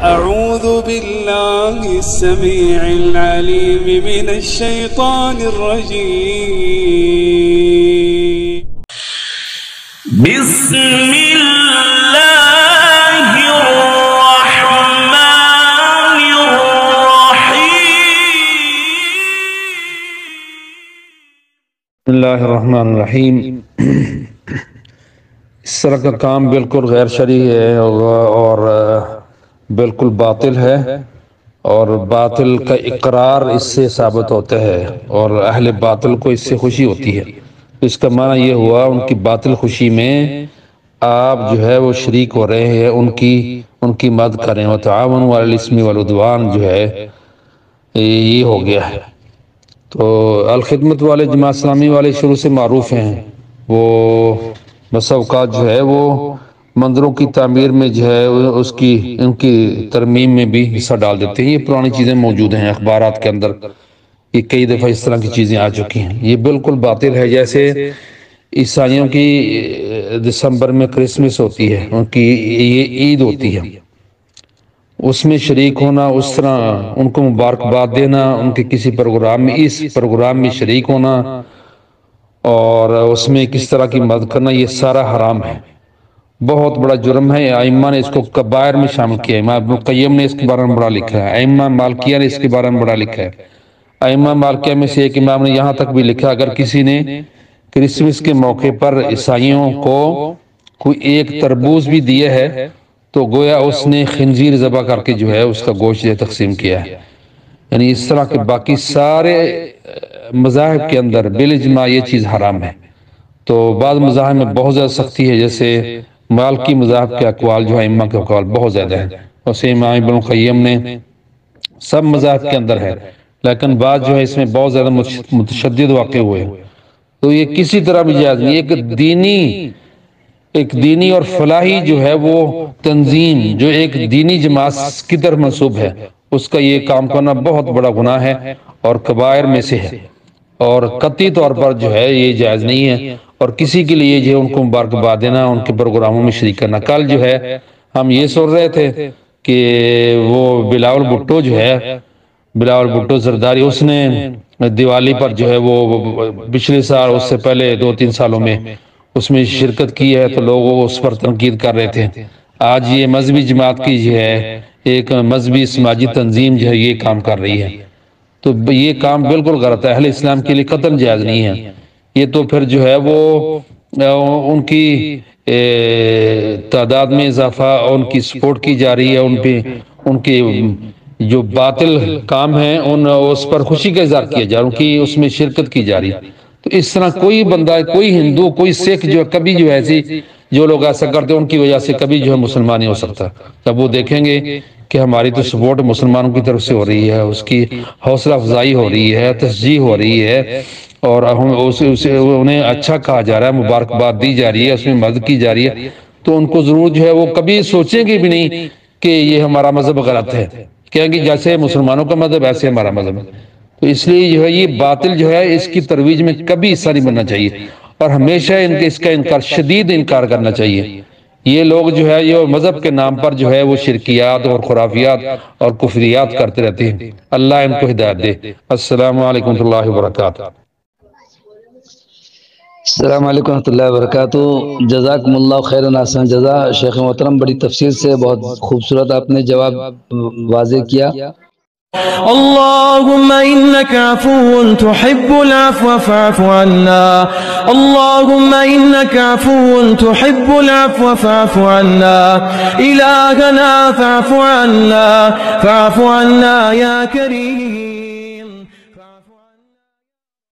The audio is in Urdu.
أعوذ بالله السميع العليم من الشيطان الرجيم. بسم الله الرحمن الرحيم. بسم اللہ الرحمن الرحیم. اس طرح کا کام بالکل غیر شرعی ہے اور بالکل باطل ہے، اور باطل کا اقرار اس سے ثابت ہوتا ہے، اور اہل باطل کو اس سے خوشی ہوتی ہے. اس کا معنی یہ ہوا ان کی باطل خوشی میں آپ جو ہے وہ شریک ہو رہے ہیں، ان کی مدد کریں. وتعاونوا علی الاسم والعدوان جو ہے یہ ہو گیا ہے. تو الخدمت والے جماعت اسلامی والے شروع سے معروف ہیں. وہ بس اوقات جو ہے وہ مندروں کی تعمیر میں جو ہے ان کی ترمیم میں بھی حصہ ڈال دیتے ہیں. یہ پرانی چیزیں موجود ہیں اخبارات کے اندر، یہ کئی دفعہ اس طرح کی چیزیں آ چکی ہیں. یہ بالکل باطل ہے. جیسے عیسائیوں کی دسمبر میں کرسمس ہوتی ہے، ان کی یہ عید ہوتی ہے، اس میں شریک ہونا، اس طرح ان کو مبارکباد دینا، ان کے کسی پروگرام میں، اس پروگرام میں شریک ہونا اور اس میں کس طرح کی مدد کرنا، یہ سارا حرام ہے، بہت بڑا جرم ہے. ائمہ نے اس کو کبائر میں شامل کیا. امام ابن القیم نے اس کے بارے میں بڑا لکھا ہے، ائمہ مالکیہ نے اس کے بارے میں بڑا لکھا ہے. ائمہ مالکیہ میں سے ایک امام نے یہاں تک بھی لکھا اگر کسی نے کرسمس کے موقع پر عیسائیوں کو کوئی ایک تربوز بھی دیا ہے تو گویا اس نے خنزیر ذبح کر کے جو ہے اس کا گوشت تقسیم کیا ہے. یعنی اس طرح کے باقی سارے مذاہب کے اندر بالاجماع یہ چیز حرام ہے. تو بعض مذاہب میں بہت زیادہ سختی ہے، جیسے مالکی مذاہب کے اقوال جو ہے ائمہ کے اقوال بہت زیادہ ہیں، ویسے امام ابن القیم نے سب مذاہب کے اندر ہے، لیکن بعض جو ہے اس میں بہت زیادہ متشدد واقع ہوئے. تو یہ کسی طرح بھی جائز نہیں. ایک دینی اور فلاحی جو ہے وہ تنظیم جو ایک دینی جماعت کی طرف منسوب ہے، اس کا یہ کام کرنا بہت بڑا گناہ ہے اور کبائر میں سے ہے، اور قطعی طور پر جو ہے یہ جائز نہیں ہے. اور کسی کے لیے جو ہے ان کو مبارکباد دینا، ان کے پروگراموں میں شریک کرنا. کل جو ہے ہم یہ سن رہے تھے کہ وہ بلاول بھٹو جو ہے، بلاول بھٹو زرداری، اس نے دیوالی پر جو ہے وہ پچھلے سال، اس سے پہلے 2-3 سالوں میں اس میں شرکت کی ہے، تو لوگ اس پر تنقید کر رہے تھے. آج یہ مذہبی جماعت کی جو ہے ایک مذہبی سماجی تنظیم جو ہے یہ کام کر رہی ہے. تو یہ کام بالکل غلط ہے، اہل اسلام کے لیے قطعاً جائز نہیں ہے. یہ تو پھر جو ہے وہ ان کی تعداد میں اضافہ، ان کی سپورٹ کی جا رہی ہے، ان کے جو باطل کام ہیں اس پر خوشی کا اظہار کیا جا رہا ہے، ان کی اس میں شرکت کی جا رہی ہے. تو اس طرح کوئی بندہ، کوئی ہندو، کوئی سکھ جو کبھی جو ایسی جو لوگ ایسا کرتے ہیں ان کی وجہ سے کبھی جو ہے مسلمان نہیں ہو سکتا. جب وہ دیکھیں گے کہ ہماری تو سپورٹ مسلمانوں کی طرف سے ہو رہی ہے، اس کی حوصلہ افزائی ہو رہی ہے، تشجیع ہو رہی ہے، اور انہیں اچھا کہا جا رہا ہے، مبارکباد دی جا رہی ہے، اس میں مدد کی جا رہی ہے، تو ان کو ضرور جو ہے وہ کبھی سوچیں گے بھی نہیں کہ یہ ہمارا مذہب غلط ہے. کہیں گے جیسے مسلمانوں کا مذہب ایسے ہمارا مذہب ہے. تو اس لیے جو ہے یہ باطل جو ہے اس کی ترویج میں کبھی حصہ نہیں بننا چاہیے، اور ہمیشہ اس کا انکار، شدید انکار کرنا چاہیے. یہ لوگ جو ہے یہ مذہب کے نام پر جو ہے وہ شرکیات اور خرافیات اور کفریات کرتے رہتے ہیں. اللہ ان کو ہدایت دے. السلام علیکم ورحمۃ اللہ وبرکاتہ. السلام علیکم ورحمۃ اللہ وبرکاتہ. جزاکم اللہ خیر احسن جزا. شیخ محترم بڑی تفصیل سے بہت خوبصورت آپ نے جواب واضح کیا. اللهم إنك عفو تحب العفو فاعف عنا. اللهم إنك عفو تحب العفو فاعف عنا. إلهنا فاعف عنا يا كريم.